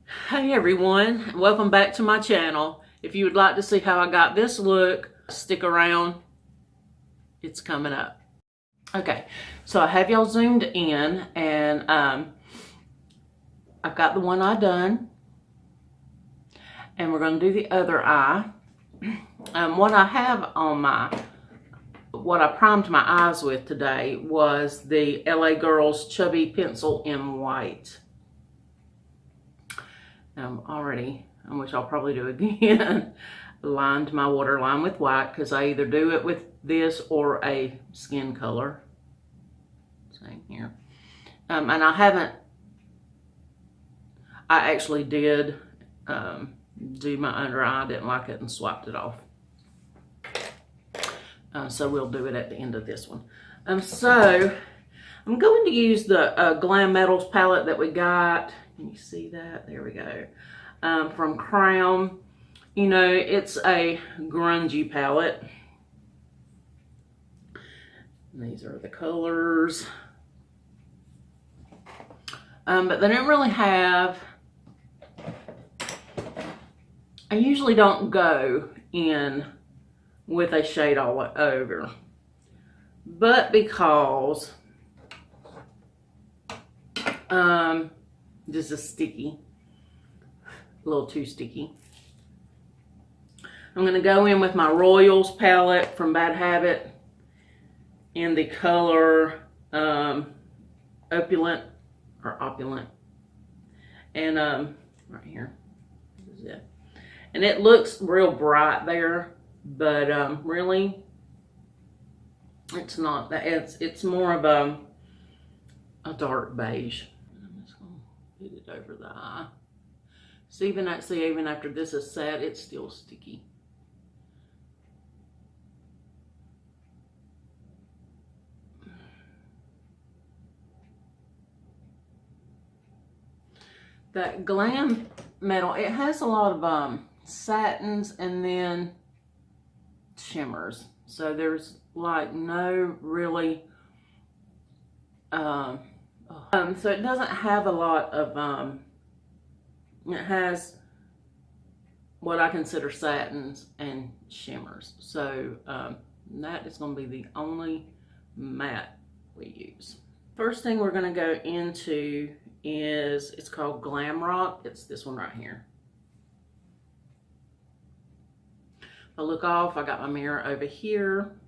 Hey everyone, welcome back to my channel. If you would like to see how I got this look, stick around. It's coming up. Okay, so I have y'all zoomed in and I've got the one eye done. And we're going to do the other eye. What I have on what I primed my eyes with today was the LA Girls Chubby Pencil in White. Which I'll probably do again, lined my waterline with white because I either do it with this or a skin color. Same here. And I actually did do my under eye. I didn't like it and swiped it off. So we'll do it at the end of this one. So I'm going to use the Glam Metals palette that we got. Can you see that? There we go. From Crown. You know, it's a grungy palette. These are the colors. But they don't really have... I usually don't go in with a shade all over. But because this is sticky, a little too sticky, I'm going to go in with my Royals palette from Bad Habit in the color Opulent, and right here, this is it. And it looks real bright there, but really it's not that. It's more of a dark beige. I'm just gonna put it over the eye. So even after this is set, it's still sticky. That Glam Metal, it has a lot of satins and then shimmers. So there's like no really, so it doesn't have a lot of, it has what I consider satins and shimmers. So that is going to be the only matte we use. First thing we're going to go into is, it's called Glam Rock. It's this one right here. If I look off, I got my mirror over here.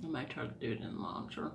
I might try to do it in the launcher.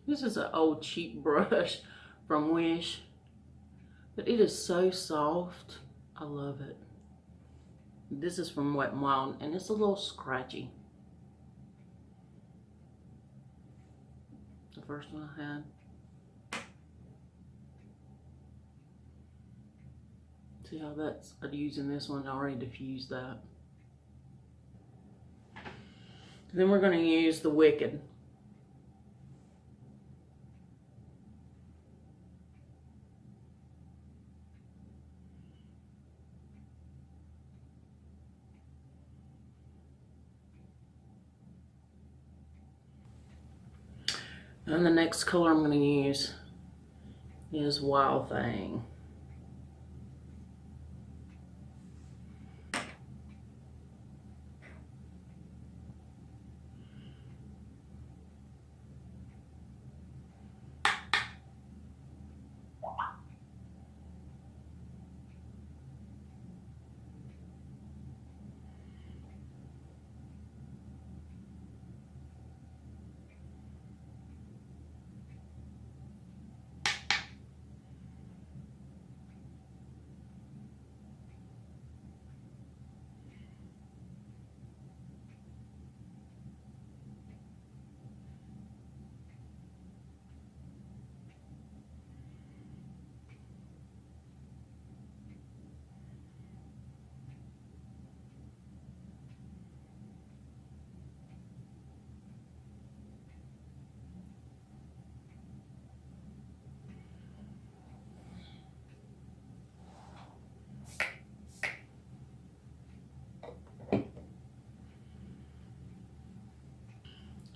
This is an old cheap brush from Wish, but it is so soft. I love it. This is from Wet n Wild, and it's a little scratchy. The first one I had. See how that's, I'm using this one, I already diffused that. Then we're going to use the Wicked. And the next color I'm going to use is Wild Thing.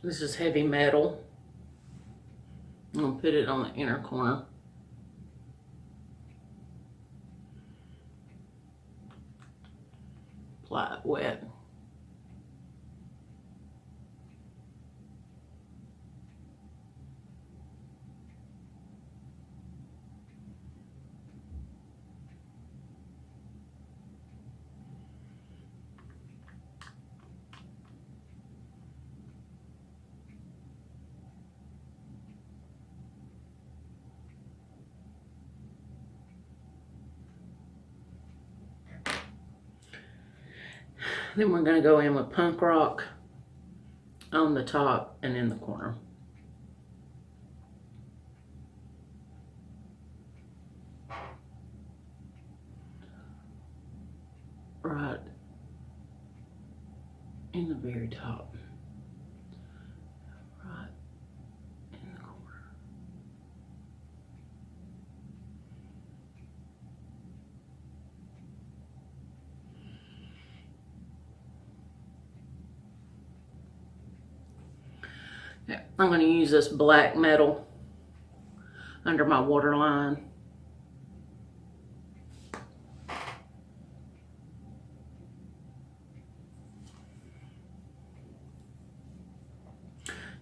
This is Heavy Metal. I'm going to put it on the inner corner. Apply it wet. Then we're going to go in with Punk Rock on the top and in the corner. Right in the very top. Right in the corner. Yeah, I'm going to use this black metal under my waterline.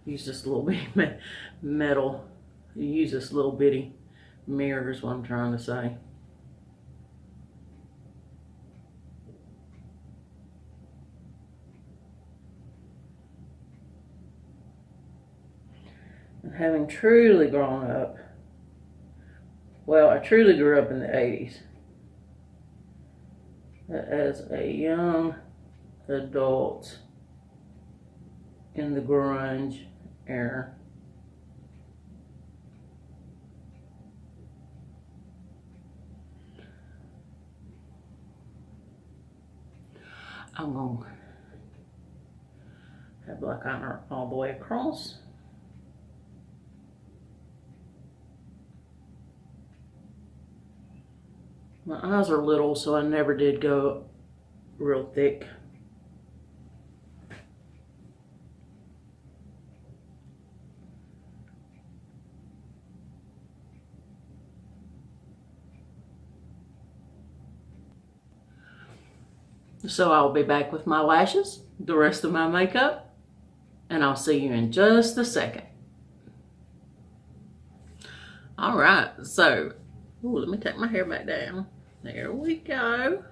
Use this little bitty metal. Use this little bitty mirror is what I'm trying to say. And having truly grown up, well, I truly grew up in the 80s. As a young adult in the grunge era. I'm going to have black eyeliner all the way across. My eyes are little, so I never did go real thick. So I'll be back with my lashes, the rest of my makeup, and I'll see you in just a second. All right, so, ooh, let me take my hair back down. There we go.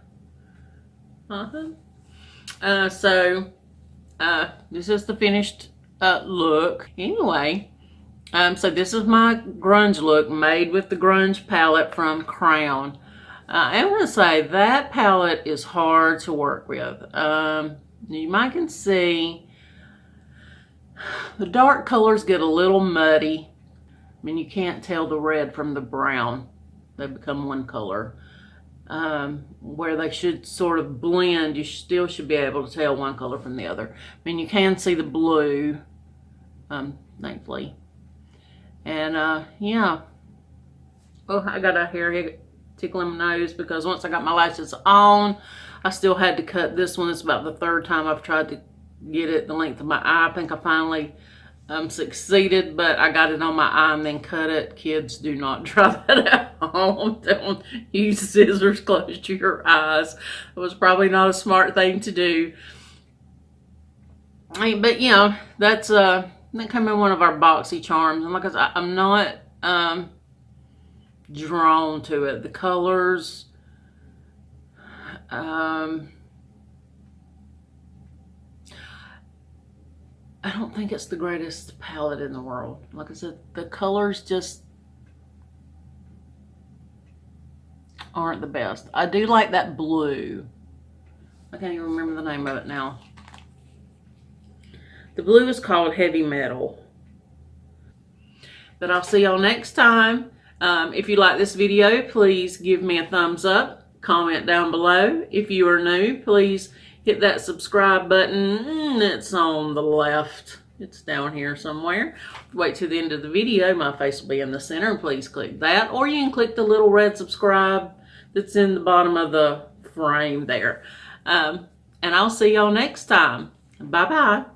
This is the finished look. Anyway, so this is my grunge look made with the grunge palette from Crown. I want to say that palette is hard to work with. You might can see the dark colors get a little muddy. I mean, you can't tell the red from the brown. They become one color. Where they should sort of blend, you still should be able to tell one color from the other. I mean, you can see the blue, thankfully. And yeah. Oh, I got a hair tickling my nose because once I got my lashes on, I still had to cut this one. It's about the third time I've tried to get it the length of my eye. I think I finally succeeded, but I got it on my eye and then cut it. Kids, do not try that at home. Don't use scissors close to your eyes. It was probably not a smart thing to do. But you know, that's that came in one of our boxy charms, and like I said, I'm not drawn to it. The colors, I don't think it's the greatest palette in the world. Like I said, the colors just aren't the best. I do like that blue. I can't even remember the name of it now. The blue is called Heavy Metal. But I'll see y'all next time. If you like this video, please give me a thumbs up. Comment down below. If you are new, please hit that subscribe button. It's on the left. It's down here somewhere. Wait till the end of the video. My face will be in the center, and please click that. Or you can click the little red subscribe that's in the bottom of the frame there. And I'll see y'all next time. Bye-bye.